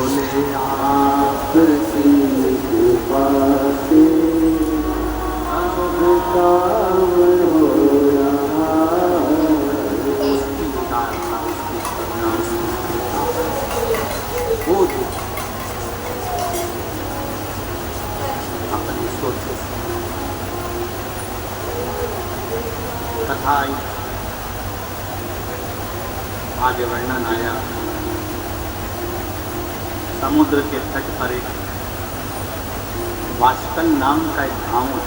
बोले आपकी कृपा से अब काम हो रहा। उसकी उदारता, उसकी करुणा, उसकी कृपा वो जो अपनी सोच कथा आई, आगे वर्णन आया। समुद्र के तट पर एक वास्कल नाम का एक गांव है।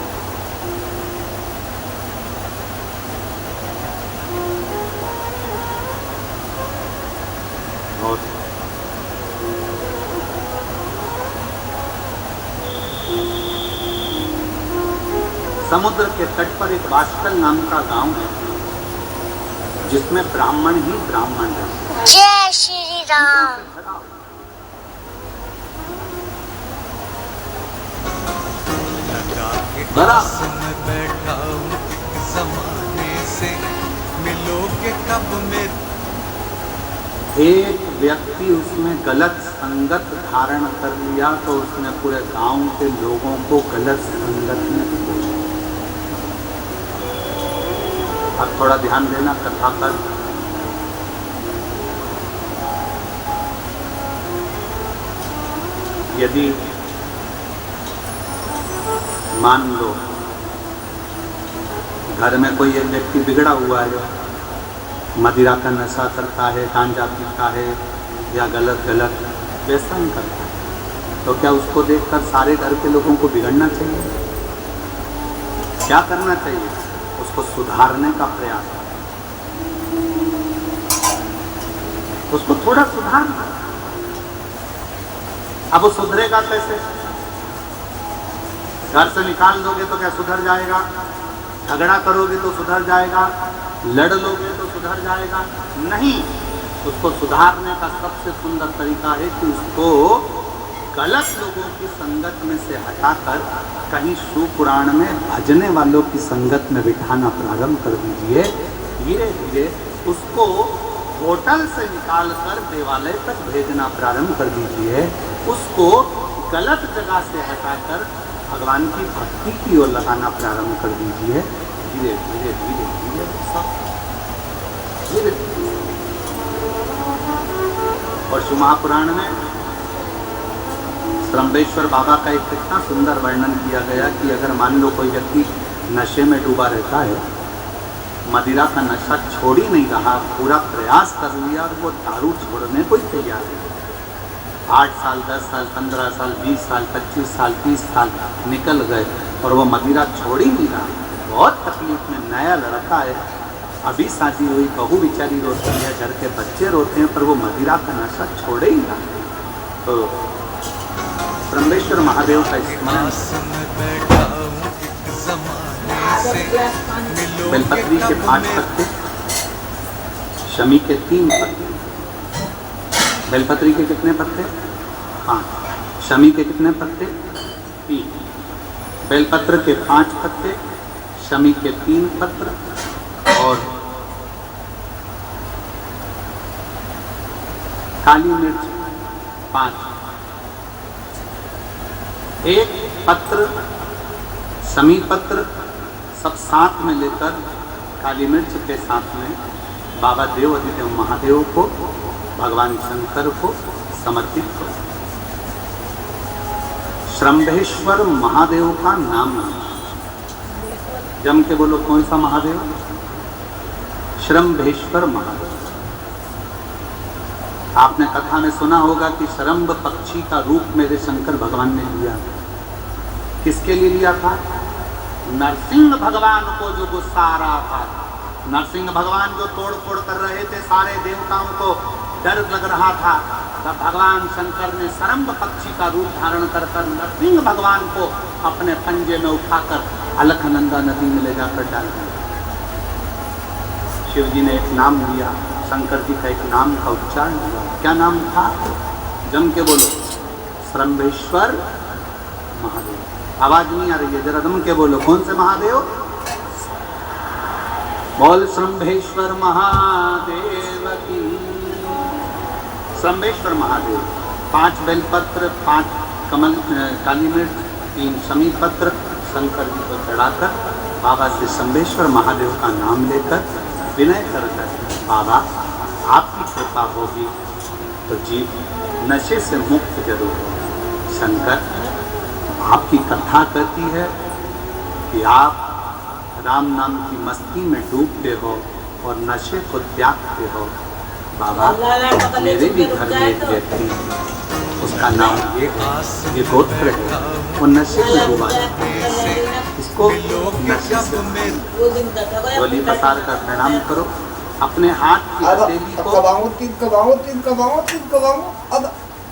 और समुद्र के तट पर एक वास्कल नाम का गांव है जिसमें ब्राह्मण ही ब्राह्मण है। जय श्री राम। बैठा हूँ ज़माने से, मिलोगे कब मेरे। एक व्यक्ति उसमें गलत संगत धारण कर लिया तो उसने पूरे गांव के लोगों को गलत संगत में खोजा। अब थोड़ा ध्यान देना कथा पर। यदि मान लो घर में कोई एक व्यक्ति बिगड़ा हुआ है, मदिरा का नशा करता है, गांजा पीता है या गलत व्यसन करता है, तो क्या उसको देखकर सारे घर के लोगों को बिगड़ना चाहिए? क्या करना चाहिए? उसको सुधारने का प्रयास, उसको थोड़ा सुधारना। अब वो सुधरेगा कैसे? घर से निकाल दोगे तो क्या सुधर जाएगा? झगड़ा करोगे तो सुधर जाएगा? लड़ लोगे तो सुधर जाएगा? नहीं। उसको सुधारने का सबसे सुंदर तरीका है कि उसको गलत लोगों की संगत में से हटाकर कहीं शिवपुराण में भजने वालों की संगत में बिठाना प्रारंभ कर दीजिए। धीरे धीरे उसको होटल से निकालकर देवालय तक भेजना प्रारंभ कर दीजिए। उसको गलत जगह से हटाकर भगवान की भक्ति की ओर लगाना प्रारंभ कर दीजिए। धीरे धीरे धीरे धीरे सब धीरे धीरे। और शिव महापुराण में श्रम्भेश्वर बाबा का एक कितना सुंदर वर्णन किया गया कि अगर मान लो कोई व्यक्ति नशे में डूबा रहता है, मदिरा का नशा छोड़ ही नहीं रहा, पूरा प्रयास कर लिया और वो दारू छोड़ने को ही तैयार है, 8 साल 10 साल 15 साल 20 साल 25 साल 30 साल निकल गए और वो मदिरा छोड़ ही नहीं रहा, बहुत तकलीफ में। नया लड़का है, अभी शादी हुई, बहू बेचारी रोती है, घर के बच्चे रोते हैं, पर वो मदिरा का नशा छोड़े ही ना। तो ब्रह्मेश्वर महादेव का स्मरण, बेलपत्री के 5 पत्ते, शमी के 3 पत्ते। बेलपत्री के कितने पत्ते? 5। शमी के कितने पत्ते? 3। बेलपत्र के 5 पत्ते, शमी के 3 पत्र और काली मिर्च 5। एक पत्र, शमी पत्र सब साथ में लेकर काली मिर्च के साथ में बाबा देव अधिदेव महादेव को, भगवान शंकर को समर्पित करो। श्रम्भेश्वर महादेव का नाम जम के बोलो, कौन सा महादेव? श्रम्भेश्वर महादेव। आपने कथा में सुना होगा कि शरम्भ पक्षी का रूप मेरे शंकर भगवान ने लिया। किसके लिए लिया था? नरसिंह भगवान को जो गुस्सा आ रहा था, नरसिंह भगवान जो तोड़ फोड़ कर रहे थे, सारे देवताओं को डर लग रहा था, तब भगवान शंकर ने शरम्भ पक्षी का रूप धारण कर नरसिंह भगवान को अपने पंजे में उठाकर अलकनंदा नदी में ले जाकर डाल दिया। शिव जी ने एक नाम लिया, शंकर जी का एक नाम का उच्चारण हुआ। क्या नाम था? जम के बोलो, श्रम्भेश्वर महादेव। आवाज नहीं आ रही है, जरा दम के बोलो, कौन से महादेव? बोल श्रम्भेश्वर महादेव की। श्रम्भेश्वर महादेव 5 बेलपत्र, 5 कमल काली मिर्च, 3 शमी पत्र शंकर जी को चढ़ाकर बाबा श्री शंभेश्वर महादेव का नाम लेकर विनय कर बाबा आपकी कृपा होगी तो जीव नशे से मुक्त जरूर हो। शंकर आपकी कथा कहती है कि आप राम नाम की मस्ती में डूबते हो और नशे को त्यागते हो। बाबा मेरे भी घर में एक व्यक्ति, उसका नाम ये गोत्र है, वो नशे में डूबा जाता है। इसको नशे से गोली पसार कर प्रणाम करो। अपने हाथ की हथेली को अब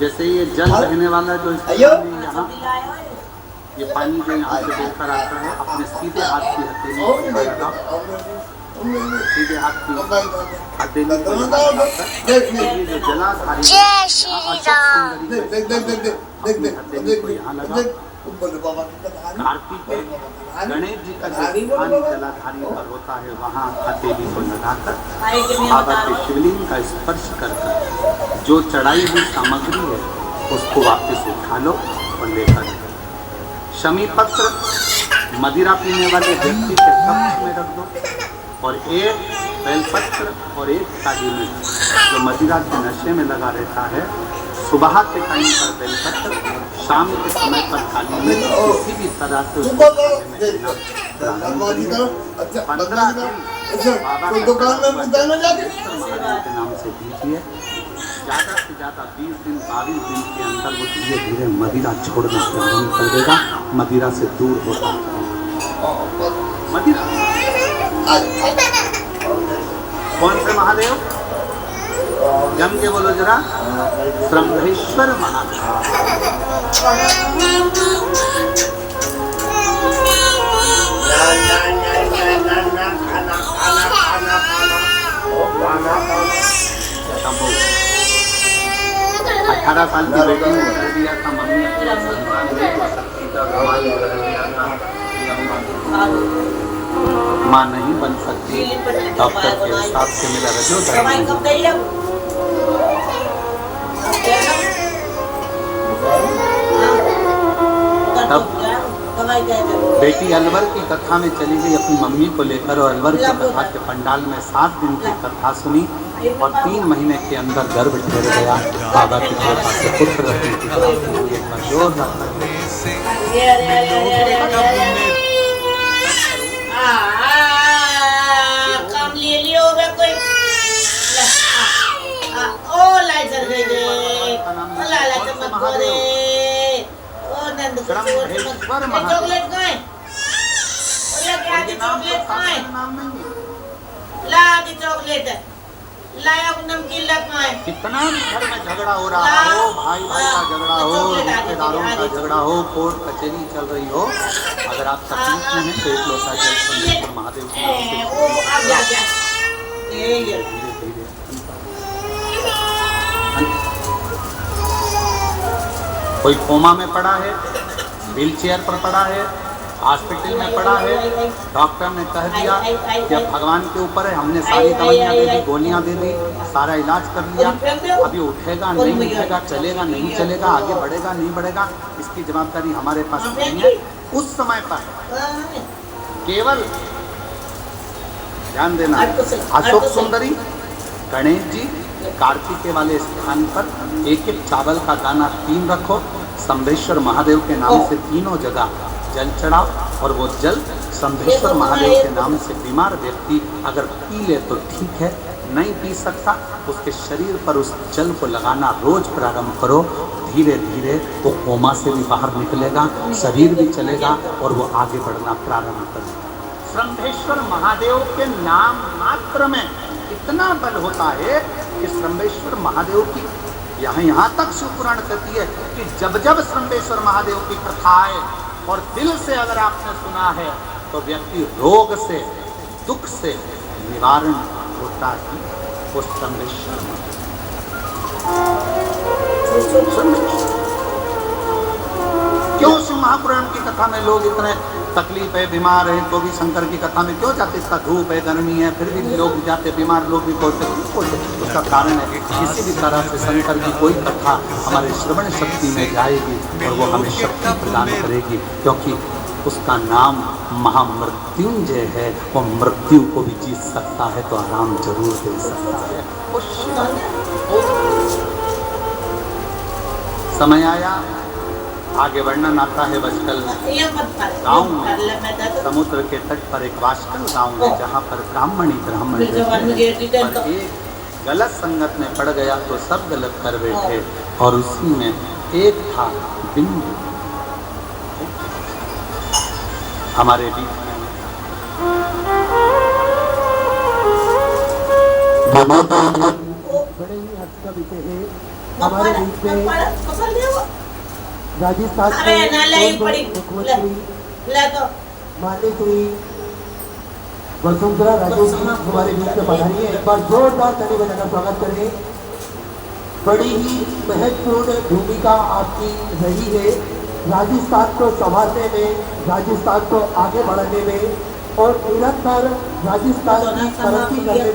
जैसे ये जल बहने वाला जो यहाँ ये पानी जो यहाँ से बहकर आता है, अपने सीधे हाथ की हथेली को लगाओ, सीधे हाथ की हथेली को लगाकर ये जो जलाधारी जय श्री राम। अपनी हथेली को यहाँ लगाओ। कार्तिक गणेश जी का जो स्थान जलाधारी पर होता है, वहाँ हथेली को लगाकर बाबा के शिवलिंग का स्पर्श कर जो चढ़ाई हुई सामग्री है उसको वापस उठा लो और लेकर शमी पत्र मदिरा पीने वाले व्यक्ति के कक्ष में रख दो और एक बेलपत्र और एक काली मिर्च जो मदिरा के नशे में लगा रहता है, सुबह के टाइम पर बेलपत्र, शाम के समय पर काली मिर्च किसी भी तरह से उसको के नाम से दीजिए। ज़्यादा से ज़्यादा 20 दिन 22 दिन के अंदर वो धीरे धीरे मदिरा छोड़ना प्रारंभ कर देगा, मदिरा से दूर होता है। मदिरा कौन से महादेव? जम के बोलो जरा, शंभेश्वर महादेव। शंभू 18 साल की बेटी ने कर दिया था, मम्मी माँ नहीं बन सकती, डॉक्टर के हिसाब से मेरा रजो तब बेटी अलवर की कथा में चली गई अपनी मम्मी को लेकर और अलवर की कथा के पंडाल में 7 दिन की कथा सुनी और 3 महीने के अंदर गर्भ ठहर गया। बाबा की कृपा से पुत्र रखने की जोर काम ले लियो होगा कोई ओ लाइटर गई दे ओ लाला चमक दे ओ नंद को चॉकलेट खाए ओ लगे आदि चॉकलेट खाए ला आदि चॉकलेट लाया नमकीन लगाए। कितना भी घर में झगड़ा हो रहा हो, भाई भाई का झगड़ा हो, रिश्तेदारों का झगड़ा हो, कोर्ट कचहरी चल रही हो, अगर आप तकलीफ में हैं तो एक लोटा जल शंभेश्वर महादेव की कोई कोमा में पड़ा है, व्हील चेयर पर पड़ा है, हॉस्पिटल में पड़ा है, डॉक्टर ने कह दिया कि अब भगवान के ऊपर है, हमने सारी दवाइयाँ दे दी, गोलियाँ दे दी, सारा इलाज कर लिया, अभी उठेगा नहीं उठेगा, चलेगा नहीं चलेगा, आगे बढ़ेगा नहीं बढ़ेगा, इसकी जवाबदारी हमारे पास नहीं है। उस समय पर केवल ध्यान देना, अशोक सुंदरी, गणेश जी, कार्तिकेय वाले स्थान पर एक एक चावल का दाना 3 रखो, शंभेश्वर महादेव के नाम से तीनों जगह जल चढ़ाओ और वो जल शंभेश्वर महादेव के नाम से बीमार व्यक्ति अगर पी ले तो ठीक है, नहीं पी सकता उसके शरीर पर उस जल को लगाना रोज प्रारंभ करो। धीरे धीरे वो कोमा से भी बाहर निकलेगा, शरीर भी चलेगा और वो आगे बढ़ना प्रारंभ करेगा। शंभेश्वर महादेव के नाम मात्र में इतना बल होता है कि शंभेश्वर महादेव की यहाँ तक शिवपुराण कहती है कि जब जब शंभेश्वर महादेव की कथा आए और दिल से अगर आपने सुना है तो व्यक्ति रोग से, दुख से निवारण होता ही वो शंभेश्वर। क्यों शिव महापुराण की कथा में लोग इतने तकलीफ है, बीमार है, तो भी शंकर की कथा में क्यों जाते? इसका धूप है, गर्मी है, फिर भी लोग जाते, बीमार लोग भी पहुंचते। उसका कारण है किसी भी तरह से शंकर की कोई कथा हमारे श्रवण शक्ति में जाएगी और वो हमें शक्ति प्रदान करेगी, क्योंकि उसका नाम महामृत्युंजय है। वो मृत्यु को भी जीत सकता है, तो आराम जरूर दे सकता है। समय आया, आगे वर्णन आता है बचकल गाँव में, समुद्र के तट पर एक वाशकल गाँव में, जहाँ पर ब्राह्मणी ब्राह्मण एक गलत संगत में पड़ गया तो सब गलत कर बैठे, और उसी में एक था बिंदु हमारे बीच में। बड़े ही हर्ष का विषय है हमारे बीच में राजस्थान माननीय श्री वसुंधरा राजे जी हमारे बीच में पधारी है। एक बार जोरदार ताली बजाकर स्वागत करें। बड़ी ही महत्वपूर्ण भूमिका आपकी रही है राजस्थान को संभालने में, राजस्थान को आगे बढ़ाने में और निरंतर राजस्थान की तरक्की करने में।